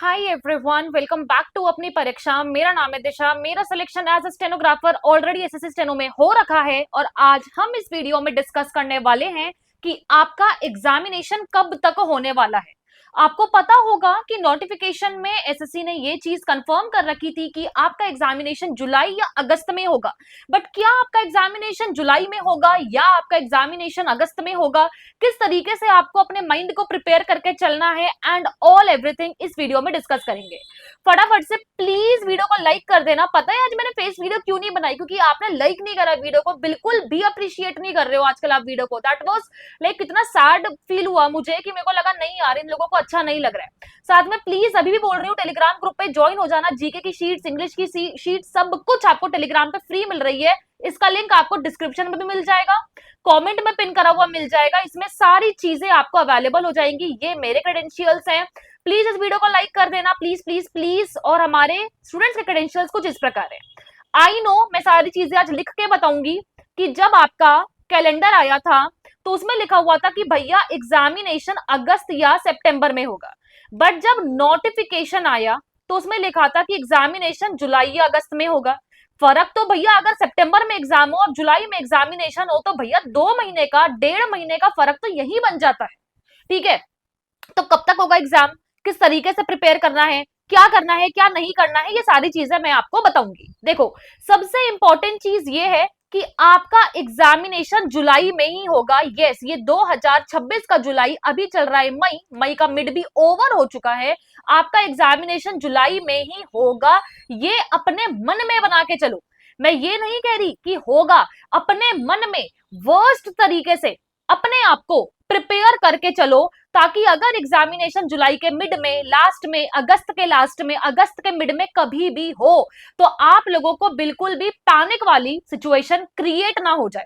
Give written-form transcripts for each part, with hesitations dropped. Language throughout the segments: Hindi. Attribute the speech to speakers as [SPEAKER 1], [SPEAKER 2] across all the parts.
[SPEAKER 1] Hi everyone, welcome back to अपनी परीक्षा। मेरा नाम है दिशा। मेरा selection as a stenographer already SSC steno में हो रखा है और आज हम इस वीडियो में डिस्कस करने वाले हैं कि आपका एग्जामिनेशन कब तक होने वाला है। आपको पता होगा कि नोटिफिकेशन में एसएससी ने ये चीज कंफर्म कर रखी थी कि आपका एग्जामिनेशन जुलाई या अगस्त में होगा। बट क्या आपका एग्जामिनेशन जुलाई में होगा या आपका एग्जामिनेशन अगस्त में होगा, किस तरीके से आपको अपने माइंड को प्रिपेयर करके चलना है एंड ऑल एवरीथिंग इस वीडियो में डिस्कस करेंगे। फटाफट से प्लीज वीडियो को लाइक कर देना। पता है आज मैंने फेस वीडियो क्यों नहीं बनाई? क्योंकि आपने लाइक नहीं करा वीडियो को, बिल्कुल भी अप्रिशिएट नहीं कर रहे हो आजकल आप वीडियो को। दैट वाज लाइक कितना सैड फील हुआ मुझे कि मेरे को लगा नहीं यार, इन लोगों को अच्छा नहीं लग रहा है। साथ में प्लीज अभी भी बोल रही हूँ, टेलीग्राम ग्रुप पे ज्वाइन हो जाना। जीके की शीट्स, इंग्लिश की शीट, सब कुछ आपको टेलीग्राम पे फ्री मिल रही है। इसका लिंक आपको डिस्क्रिप्शन में भी मिल जाएगा, कमेंट में पिन करा हुआ मिल जाएगा। इसमें सारी चीजें आपको अवेलेबल हो जाएंगी। ये मेरे क्रेडेंशियल्स हैं। प्लीज इस वीडियो को लाइक कर देना, प्लीज प्लीज प्लीज। और हमारे स्टूडेंट्स के क्रेडेंशियल्स कुछ इस प्रकार है। आई नो मैं सारी चीजें आज लिख के बताऊंगी कि जब आपका कैलेंडर आया था तो उसमें लिखा हुआ था कि भैया एग्जामिनेशन अगस्त या सितंबर में होगा। बट जब नोटिफिकेशन आया तो उसमें लिखा था कि एग्जामिनेशन जुलाई या अगस्त में होगा। फर्क तो भैया, अगर सितंबर में एग्जाम हो और जुलाई में एग्जामिनेशन हो तो भैया 2 महीने का, 1.5 महीने का फर्क तो यही बन जाता है। ठीक है, तो कब तक होगा एग्जाम, किस तरीके से प्रिपेयर करना है, क्या करना है क्या नहीं करना है, ये सारी चीजें मैं आपको बताऊंगी। देखो, सबसे इंपॉर्टेंट चीज ये है कि आपका एग्जामिनेशन जुलाई में ही होगा। यस, ये 2026 का जुलाई, अभी चल रहा है मई, मई का मिड भी ओवर हो चुका है। आपका एग्जामिनेशन जुलाई में ही होगा। ये अपने मन में बना के चलो। मैं ये नहीं कह रही कि होगा, अपने मन में वर्स्ट तरीके से अपने आप को प्रिपेयर करके चलो, ताकि अगर एग्जामिनेशन जुलाई के मिड में, लास्ट में, अगस्त के लास्ट में, अगस्त के मिड में कभी भी हो तो आप लोगों को बिल्कुल भी पैनिक वाली सिचुएशन क्रिएट ना हो जाए।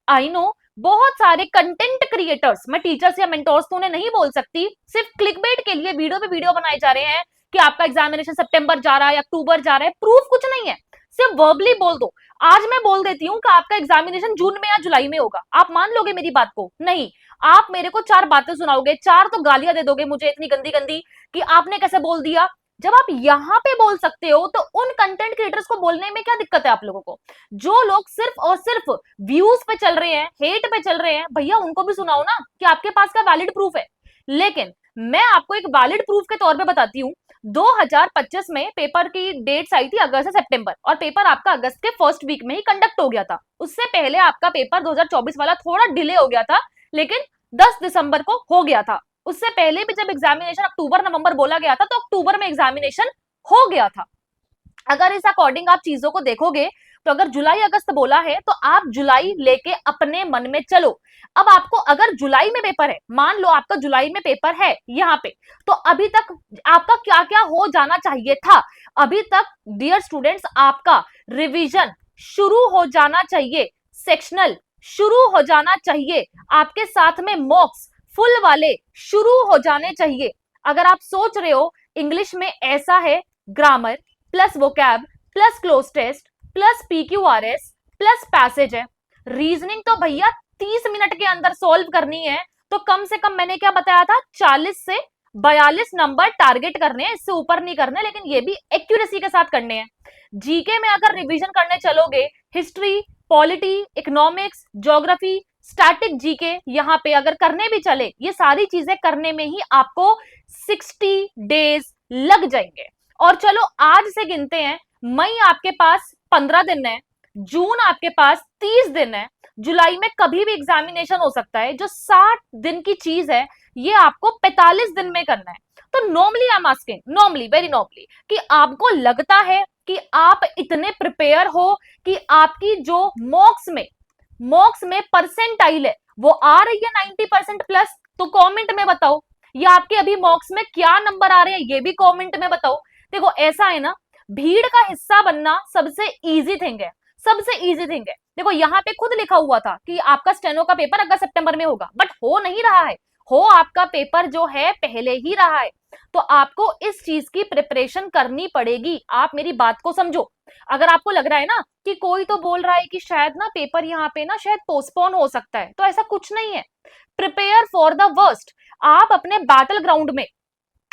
[SPEAKER 1] आई नो बहुत सारे कंटेंट क्रिएटर्स, मैं टीचर्स या मेंटोर्स तो उन्हें नहीं बोल सकती, सिर्फ क्लिकबेट के लिए वीडियो पे वीडियो बनाए जा रहे हैं कि आपका एग्जामिनेशन सितंबर जा रहा है, अक्टूबर जा रहा है। प्रूफ कुछ नहीं है, सिर्फ वर्बली बोल दो। आज मैं बोल देती हूँ कि आपका एग्जामिनेशन जून में या जुलाई में होगा, आप मान लोगे मेरी बात को? नहीं। आप मेरे को 4 बातें सुनाओगे, 4 तो गालियां दे दोगे मुझे इतनी गंदी गंदी कि आपने कैसे बोल दिया। जब आप यहाँ पे बोल सकते हो तो उन कंटेंट क्रिएटर्स को बोलने में क्या दिक्कत है आप लोगों को? जो लोग सिर्फ और सिर्फ व्यूज पे चल रहे हैं, हेट पे चल रहे हैं, भैया उनको भी सुनाओ ना कि आपके पास का वैलिड प्रूफ है। लेकिन मैं आपको एक वैलिड प्रूफ के तौर पे बताती हूँ। 2025 में पेपर की डेट्स आई थी अगस्त से सितंबर, और पेपर आपका अगस्त के फर्स्ट वीक में ही कंडक्ट हो गया था। उससे पहले आपका पेपर 2024 वाला थोड़ा डिले हो गया था, लेकिन 10 दिसंबर को हो गया था। उससे पहले भी जब एग्जामिनेशन अक्टूबर नवंबर बोला गया था तो अक्टूबर में एग्जामिनेशन हो गया था। अगर इस अकॉर्डिंग आप चीजों को देखोगे तो अगर जुलाई अगस्त बोला है तो आप जुलाई लेके अपने मन में चलो। अब आपको अगर जुलाई में पेपर है, मान लो आपका जुलाई में पेपर है यहाँ पे, तो अभी तक आपका क्या क्या हो जाना चाहिए था? अभी तक डियर स्टूडेंट्स आपका रिवीजन शुरू हो जाना चाहिए, सेक्शनल शुरू हो जाना चाहिए, आपके साथ में मॉक्स फुल वाले शुरू हो जाने चाहिए। अगर आप सोच रहे हो इंग्लिश में ऐसा है, grammar plus vocab plus cloze test plus PQRS plus passage है, रीजनिंग तो भैया 30 मिनट के अंदर सॉल्व करनी है, तो कम से कम मैंने क्या बताया था, 40 से 42 नंबर टारगेट करने हैं, इससे ऊपर नहीं करने, लेकिन ये भी एक्यूरेसी के साथ करने हैं। जीके में अगर रिवीजन करने चलोगे, history, polity, economics, geography, static GK यहाँ पे अगर करने भी चले, ये सारी चीजें करने में ही आपको 60 डेज लग जाएंगे। और चलो आज से गिनते हैं, मई आपके पास 15 दिन है, जून आपके पास 30 दिन है, जुलाई में कभी भी एग्जामिनेशन हो सकता है। जो 60 दिन की चीज है ये आपको 45 दिन में करना है। तो normally I am asking, normally, very normally, कि आपको लगता है कि आप इतने प्रिपेयर हो कि आपकी जो मॉक्स में परसेंटाइल है वो आ रही है 90% प्लस? तो कमेंट में बताओ। या आपके अभी मॉक्स में क्या नंबर आ रहे हैं ये भी कमेंट में बताओ। देखो ऐसा है ना, भीड़ का हिस्सा बनना सबसे इजी थिंग है, सबसे इजी थिंग है। देखो यहाँ पे खुद लिखा हुआ था कि आपका स्टेनो का पेपर अगस्त सितंबर में होगा, बट हो नहीं रहा है। हो आपका पेपर जो है पहले ही रहा है, तो आपको इस चीज की प्रिपरेशन करनी पड़ेगी। आप मेरी बात को समझो। अगर आपको लग रहा है ना कि कोई तो बोल रहा है कि शायद ना पेपर यहाँ पे ना शायद पोस्टपोन हो सकता है, तो ऐसा कुछ नहीं है। Prepare for the worst. आप अपने बैटल ग्राउंड में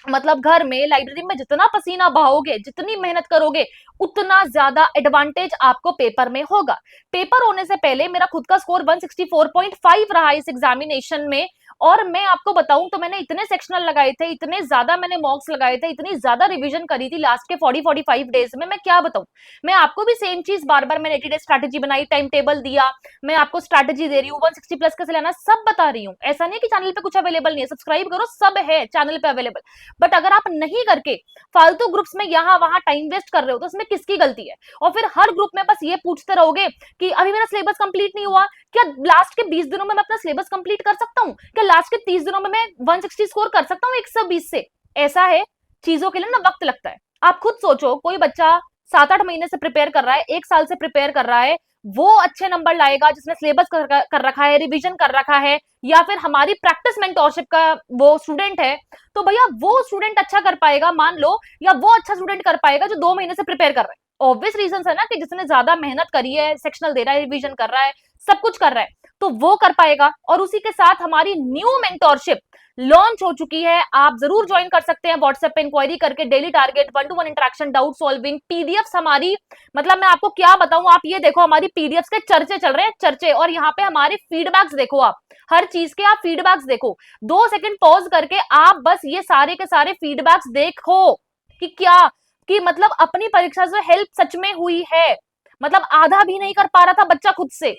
[SPEAKER 1] मतलब घर में, लाइब्रेरी में जितना पसीना बहाओगे, जितनी मेहनत करोगे, उतना ज्यादा एडवांटेज आपको पेपर में होगा। पेपर होने से पहले मेरा खुद का स्कोर 164.5 रहा इस एग्जामिनेशन में, और मैं आपको बताऊं तो मैंने इतने सेक्शनल लगाए थे, इतने ज्यादा मैंने मॉक्स लगाए थे, इतनी ज्यादा रिवीजन करी थी लास्ट के 40-45 डेज में, मैं क्या बताऊं। मैं आपको भी सेम चीज बार बार, मैंने 80 डे स्ट्रैटेजी बनाई, टाइम टेबल दिया, मैं आपको स्ट्रैटेजी दे रही हूँ, 160 प्लस कैसे लेना सब बता रही हूँ। ऐसा नहीं कि चैनल पे कुछ अवेलेबल नहीं है, सब्सक्राइब करो, सब है चैनल पे अवेलेबल। बट अगर आप नहीं करके फालतू ग्रुप्स में यहाँ वहां टाइम वेस्ट कर रहे हो तो उसमें किसकी गलती है। और फिर हर ग्रुप में बस ये पूछते रहोगे कि अभी मेरा सिलेबस कंप्लीट नहीं हुआ, क्या लास्ट के 20 दिनों में मैं अपना सिलेबस कंप्लीट कर सकता हूँ, क्या लास्ट के 30 दिनों में मैं 160 स्कोर कर सकता हूँ 120 से। ऐसा है, चीजों के लिए ना वक्त लगता है। आप खुद सोचो, कोई बच्चा 7-8 महीने से प्रिपेयर कर रहा है, 1 साल से प्रिपेयर कर रहा है, वो अच्छे नंबर लाएगा जिसने सिलेबस कर रखा है, रिवीजन कर रखा है, या फिर हमारी प्रैक्टिस मेंटोरशिप का वो स्टूडेंट है, तो भैया वो स्टूडेंट अच्छा कर पाएगा मान लो, या वो अच्छा स्टूडेंट कर पाएगा जो 2 महीने से प्रिपेयर कर रहा है। ऑब्वियस रीजन है ना, कि जिसने ज्यादा मेहनत करी है, सेक्शनल दे रहा है, रिवीजन कर रहा है, सब कुछ कर रहा है, तो वो कर पाएगा। और उसी के साथ हमारी न्यू मेंटोरशिप लॉन्च हो चुकी है, आप जरूर ज्वाइन कर सकते हैं व्हाट्सएप पे इंक्वायरी करके। Daily target, 1-to-1 interaction, doubt solving, PDFs हमारी, मतलब मैं आपको क्या बताऊं, आप ये देखो हमारी पीडीएफ्स के चर्चे चल रहे हैं, चर्चे। और यहाँ पे हमारे फीडबैक्स देखो, आप हर चीज के आप फीडबैक्स देखो, 2 सेकंड पॉज करके आप बस ये सारे के सारे फीडबैक्स देखो कि क्या, कि मतलब अपनी परीक्षा से हेल्प सच में हुई है। मतलब आधा भी नहीं कर पा रहा था बच्चा खुद से,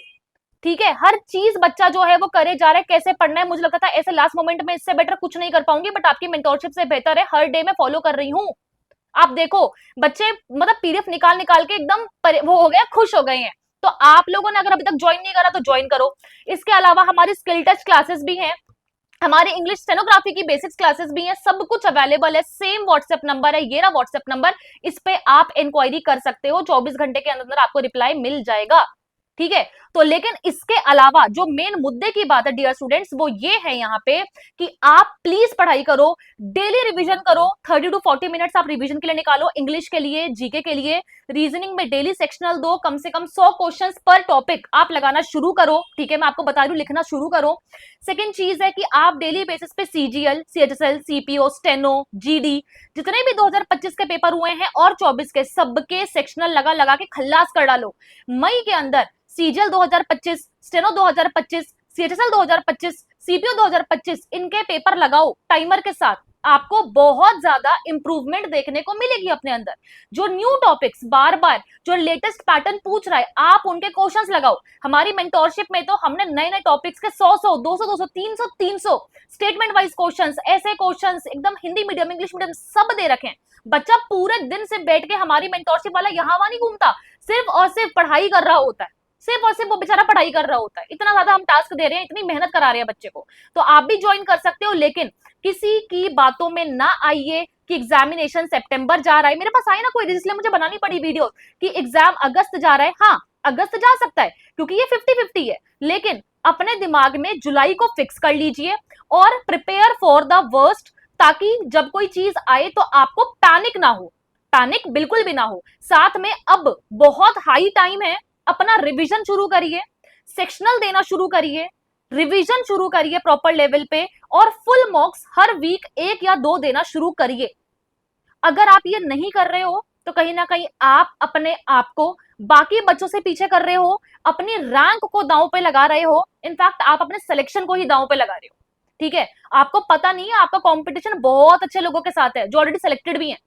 [SPEAKER 1] ठीक है, हर चीज बच्चा जो है वो करे जा रहा है, कैसे पढ़ना है। मुझे लगता था ऐसे लास्ट मोमेंट में इससे बेटर कुछ नहीं कर पाऊंगी, बट आपकी मेंटोरशिप से बेहतर है, हर डे में फॉलो कर रही हूँ। आप देखो बच्चे मतलब पीडीएफ निकाल निकाल के एकदम वो हो गए, खुश हो गए हैं। तो आप लोगों ने अगर अभी तक ज्वाइन नहीं करा तो ज्वाइन करो। इसके अलावा हमारी स्किल टेस्ट क्लासेस भी हैं, हमारे इंग्लिश स्टेनोग्राफी की बेसिक्स क्लासेस भी हैं, सब कुछ अवेलेबल है। सेम व्हाट्सएप नंबर है, ये रहा व्हाट्सएप नंबर, इस पे आप इंक्वायरी कर सकते हो, 24 घंटे के अंदर आपको रिप्लाई मिल जाएगा, ठीक है। तो लेकिन इसके अलावा जो मेन मुद्दे की बात है डियर स्टूडेंट्स, वो ये है यहाँ पे कि आप प्लीज पढ़ाई करो, डेली रिवीजन करो, 30 to 40 मिनट्स आप रिवीजन के लिए निकालो, इंग्लिश के लिए, जीके के लिए। रीजनिंग में डेली सेक्शनल दो, कम से कम 100 क्वेश्चंस पर टॉपिक आप लगाना शुरू करो, ठीक है, मैं आपको बता रही हूँ, लिखना शुरू करो। सेकेंड चीज है कि आप डेली बेसिस पे CGL, CHSL, CPO, steno, GD, जितने भी 2025 के पेपर हुए हैं और 24 के, सबके सेक्शनल लगा लगा के खल्लास कर डालो। मई के अंदर सीजीएल 2025, स्टेनो 2025, सीएचएसएल 2025, सीपीओ 2025, इनके पेपर लगाओ टाइमर के साथ, आपको बहुत ज्यादा इंप्रूवमेंट देखने को मिलेगी अपने अंदर। जो न्यू टॉपिक्स बार बार, जो लेटेस्ट पैटर्न पूछ रहा है, आप उनके क्वेश्चंस लगाओ। हमारी मेंटोरशिप में तो हमने नए नए टॉपिक्स के 100 200 300 स्टेटमेंट वाइज क्वेश्चंस, ऐसे क्वेश्चंस एकदम हिंदी मीडियम, इंग्लिश मीडियम सब दे रखे हैं। बच्चा पूरे दिन से बैठ के हमारी मेंटोरशिप वाला यहाँ वहां नहीं घूमता, सिर्फ और सिर्फ पढ़ाई कर रहा होता है, सिर्फ और सिर्फ वो बेचारा पढ़ाई कर रहा होता है। इतना ज्यादा हम टास्क दे रहे हैं, इतनी मेहनत करा रहे हैं बच्चे को, तो आप भी ज्वाइन कर सकते हो। लेकिन किसी की बातों में ना आइए कि एग्जामिनेशन सितंबर जा रहा है, मेरे पास आए ना कोई, इसलिए मुझे बनानी पड़ी वीडियो कि एग्जाम अगस्त जा रहा है। हाँ, अगस्त जा सकता है क्योंकि ये 50-50 है, लेकिन अपने दिमाग में जुलाई को फिक्स कर लीजिए और प्रिपेयर फॉर द वर्स्ट, ताकि जब कोई चीज आए तो आपको पैनिक ना हो, पैनिक बिल्कुल भी ना हो। साथ में अब बहुत हाई टाइम है, अपना रिवीजन शुरू करिए, सेक्शनल देना शुरू करिए, रिवीजन शुरू करिए प्रॉपर लेवल पे, और फुल मॉक्स हर वीक 1 या 2 देना शुरू करिए। अगर आप ये नहीं कर रहे हो तो कहीं ना कहीं आप अपने आप को बाकी बच्चों से पीछे कर रहे हो, अपनी रैंक को दांव पे लगा रहे हो, इनफैक्ट आप अपने सिलेक्शन को ही दांव पे लगा रहे हो, ठीक है। आपको पता नहीं है, आपका कंपटीशन बहुत अच्छे लोगों के साथ है जो ऑलरेडी सिलेक्टेड भी हैं।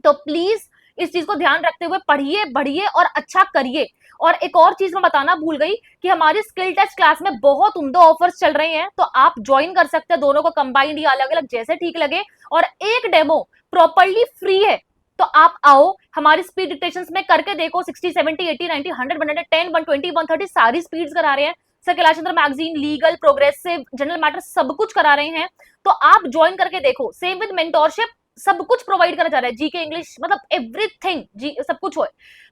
[SPEAKER 1] तो प्लीज इस चीज को ध्यान रखते हुए पढ़िए, बढ़िए और अच्छा करिए। और एक और चीज मैं बताना भूल गई कि हमारी स्किल टेस्ट क्लास में बहुत उम्दा ऑफर्स चल रहे हैं, तो आप ज्वाइन कर सकते हैं, दोनों को कंबाइंड या अलग अलग जैसे ठीक लगे। और एक डेमो प्रॉपरली फ्री है, तो आप आओ हमारी स्पीड डिक्टेशंस में करके देखो, 60, 70, 80, 90, 100, 110, 120, 130 सारी स्पीड्स करा रहे हैं। Sir Kailash Chandra magazine, legal, progressive, general matter सब कुछ करा रहे हैं, तो आप ज्वाइन करके देखो। सेम विद मेंटोरशिप, सब कुछ प्रोवाइड करा जा रहा है, जीके, इंग्लिश, मतलब एवरीथिंग, जी सब कुछ हो,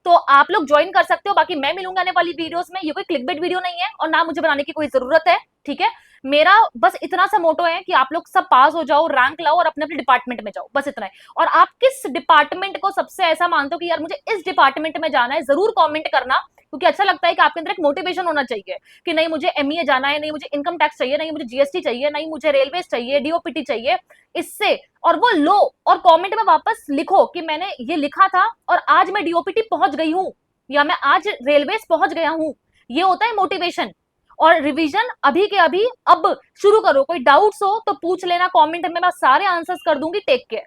[SPEAKER 1] तो आप लोग ज्वाइन कर सकते हो। बाकी मैं मिलूंगा आने वाली वीडियोस में, ये कोई क्लिकबेट वीडियो नहीं है और ना मुझे बनाने की कोई जरूरत है। ठीक है। मेरा बस इतना सा मोटो है कि आप लोग सब पास हो जाओ, रैंक लाओ और अपने अपने डिपार्टमेंट में जाओ, बस इतना है। और आप किस डिपार्टमेंट को सबसे ऐसा मानते हो कि यार मुझे इस डिपार्टमेंट में जाना है, जरूर कमेंट करना, क्योंकि अच्छा लगता है कि आपके अंदर एक मोटिवेशन होना चाहिए कि नहीं मुझे एमईए जाना है, नहीं मुझे इनकम टैक्स चाहिए, नहीं मुझे जीएसटी चाहिए, नहीं मुझे रेलवे चाहिए, डीओपीटी चाहिए, इससे। और वो लो और कमेंट में वापस लिखो कि मैंने ये लिखा था और आज मैं डीओपीटी पहुंच गई हूं, या मैं आज रेलवे पहुंच गया हूं। ये होता है मोटिवेशन। और रिवीजन अभी के अभी अब शुरू करो। कोई डाउट्स हो तो पूछ लेना कमेंट में, मैं सारे आंसर्स कर दूंगी। Take care.